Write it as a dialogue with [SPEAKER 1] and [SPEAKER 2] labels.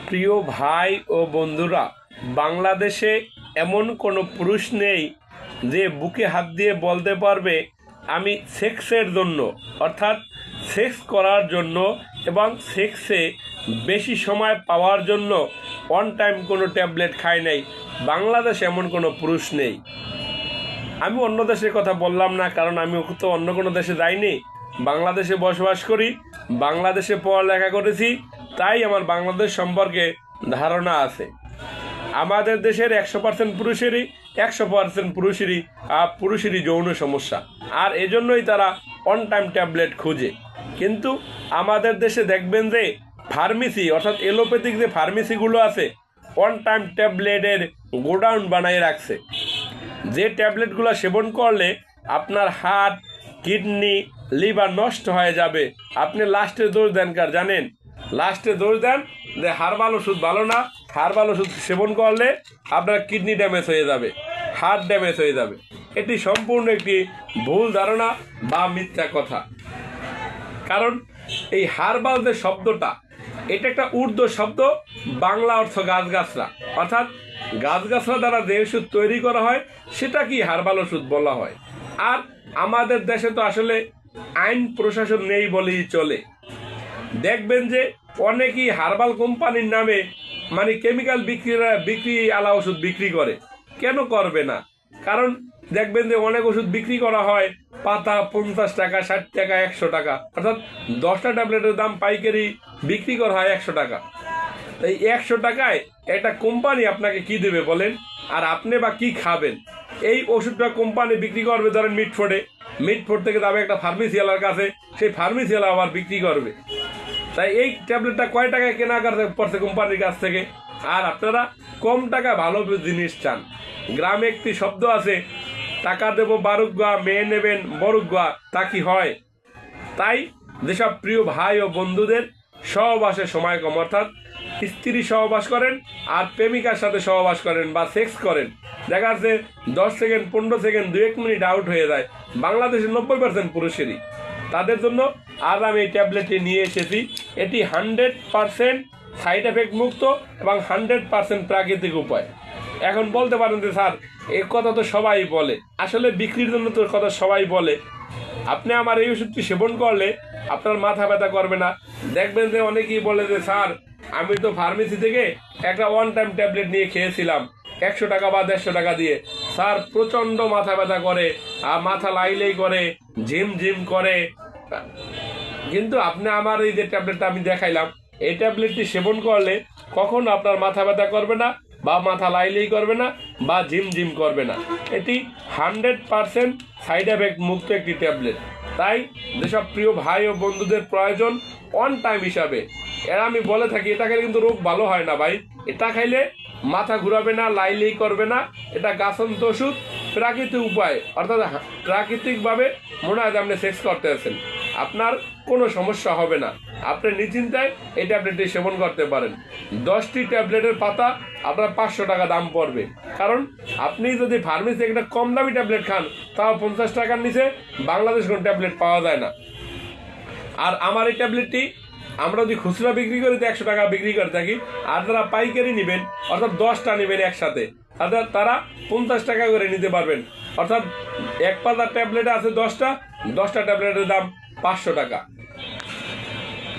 [SPEAKER 1] প্রিয় ভাই ও বন্ধুরা, বাংলাদেশে এমন কোনো পুরুষ নেই যে বুকে হাত দিয়ে বলতে পারবে আমি সেক্সের জন্য অর্থাৎ সেক্স করার জন্য এবং সেক্সে বেশি সময় পাওয়ার জন্য অন টাইম কোনো ট্যাবলেট খাই নাই। বাংলাদেশে এমন কোনো পুরুষ নেই। আমি অন্য দেশের কথা বললাম না, কারণ আমি তো অন্য কোনো দেশে যাইনি, বাংলাদেশে বসবাস করি, বাংলাদেশে পড়ালেখা করেছি, তাই আমার বাংলাদেশ সম্পর্কে ধারণা আছে। আমাদের দেশের 100% পুরুষেরই 100% পুরুষেরই যৌন সমস্যা, আর এজন্যই তারা অন টাইম ট্যাবলেট খুঁজে। কিন্তু আমাদের দেশে দেখবেন যে ফার্মেসি অর্থাৎ এলোপ্যাথিক যে ফার্মেসিগুলো আছে, অন টাইম ট্যাবলেটের গোডাউন বানিয়ে রাখছে। যে ট্যাবলেটগুলো সেবন করলে আপনার হার্ট, কিডনি, লিভার নষ্ট হয়ে যাবে, আপনি লাস্টে দোষ দেন কার জানেন? লাস্টে দোষ দেন যে হার্বাল ওষুধ ভালো না, হার্বাল ওষুধ সেবন করলে আপনার কিডনি ড্যামেজ হয়ে যাবে, হার্ট ড্যামেজ হয়ে যাবে। এটি সম্পূর্ণ একটি ভুল ধারণা বা মিথ্যা কথা। কারণ এই হার্বাল যে শব্দটা, এটা একটা উর্দু শব্দ, বাংলা অর্থ গাছগাছরা, অর্থাৎ গাছগাছরা দ্বারা যে ওষুধ তৈরি করা হয় সেটাকেই হার্বাল ওষুধ বলা হয়। আর আমাদের দেশে তো আসলে আইন প্রশাসন নেই বলেই চলে। দেখবেন যে অনেকেই হার্বাল কোম্পানির নামে মানে কেমিক্যাল বিক্রি আলা ওষুধ বিক্রি করে। কেন করবে না? কারণ দেখবেন যে অনেক ওষুধ বিক্রি করা হয় পাতা 50 টাকা, 60 টাকা, 100 টাকা, অর্থাৎ 10টা ট্যাবলেটের দাম পাইকারি বিক্রি করা হয় 100 টাকা। এই 100 টাকায় একটা কোম্পানি আপনাকে কি দেবে বলেন? আর আপনি বা কি খাবেন? এই ওষুধটা কোম্পানি বিক্রি করবে ধরেন মিটফোর্ড থেকে যাবে একটা ফার্মেসিওয়ালার কাছে, সেই ফার্মেসিওয়ালা আবার বিক্রি করবে। তাই এই ট্যাবলেটটা কয় টাকায় কেনা পড়ছে কোম্পানির কাছ থেকে। আর আপনারা কম টাকা ভালো জিনিস চান। গ্রামে একটি শব্দ আছে, টাকা দেবো বারুগা, মেয়ে নেবেন বরুগা, তা কি হয়? তাই যেসব প্রিয় ভাই ও বন্ধুদের সহবাসের সময় কম, অর্থাৎ স্ত্রী সহবাস করেন আর প্রেমিকার সাথে সহবাস করেন বা সেক্স করেন, দেখা যাচ্ছে 10 সেকেন্ড, 15 সেকেন্ড, 2-1 মিনিট আউট হয়ে যায়, বাংলাদেশের 90% পুরুষেরই। তাদের জন্য আজ আমি এই ট্যাবলেটটি নিয়ে এসেছি। এটি 100% সাইড এফেক্ট মুক্ত এবং 100% প্রাকৃতিক উপায়। এখন বলতে পারেন যে স্যার, এই কথা তো সবাই বলে, আসলে বিক্রির জন্য তো কথা সবাই বলে। আপনি আমার এই ওষুধটি সেবন করলে আপনার মাথা ব্যথা করবে না। দেখবেন যে অনেকেই বলে যে স্যার, আমি তো ফার্মেসি থেকে একটা ওয়ান টাইম ট্যাবলেট নিয়ে খেয়েছিলাম 100 টাকা বা 150 টাকা দিয়ে, স্যার প্রচণ্ড মাথা ব্যথা করে, আর মাথা লাইলেই করে, ঝিম করে। কিন্তু আপনি আমার এই যে ট্যাবলেটটা আমি দেখাইলাম, এই ট্যাবলেটটি সেবন করলে কখনো আপনার মাথা ব্যথা করবে না, বা মাথা লাইলেই করবে না, বা ঝিম করবে না। এটি 100% সাইড এফেক্ট মুক্ত একটি ট্যাবলেট। তাই যেসব প্রিয় ভাই ও বন্ধুদের প্রয়োজন অন টাইম হিসাবে, এরা আমি বলে থাকি, এটা খেলে কিন্তু রোগ ভালো হয় না ভাই। এটা খাইলে মাথা ঘুরাবে না, লাইলেই করবে না। এটা গাছন্ত ওষুধ, প্রাকৃতিক উপায়, অর্থাৎ প্রাকৃতিকভাবে মনে হয় যে আপনি সেক্স করতে আছেন, আপনার কোনো সমস্যা হবে না। আপনি নিশ্চিন্তায় এই ট্যাবলেটটি সেবন করতে পারেন। 10টি ট্যাবলেটের পাতা আপনার 500 টাকা দাম পড়বে। কারণ আপনি যদি ফার্মেসি একটা কম দামি ট্যাবলেট খান, তাও 50 টাকার নিচে বাংলাদেশ কোনো ট্যাবলেট পাওয়া যায় না। আর আমার এই ট্যাবলেটটি আমরা যদি খুচরা বিক্রি করি তো 100 টাকা বিক্রি করে থাকি, আর যারা পাইকারি নেবেন অর্থাৎ 10টা নেবেন একসাথে, তারা 50 টাকা করে নিতে পারবেন। অর্থাৎ এক পাতা ট্যাবলেট আছে 10টা ট্যাবলেটের দাম 500 টাকা।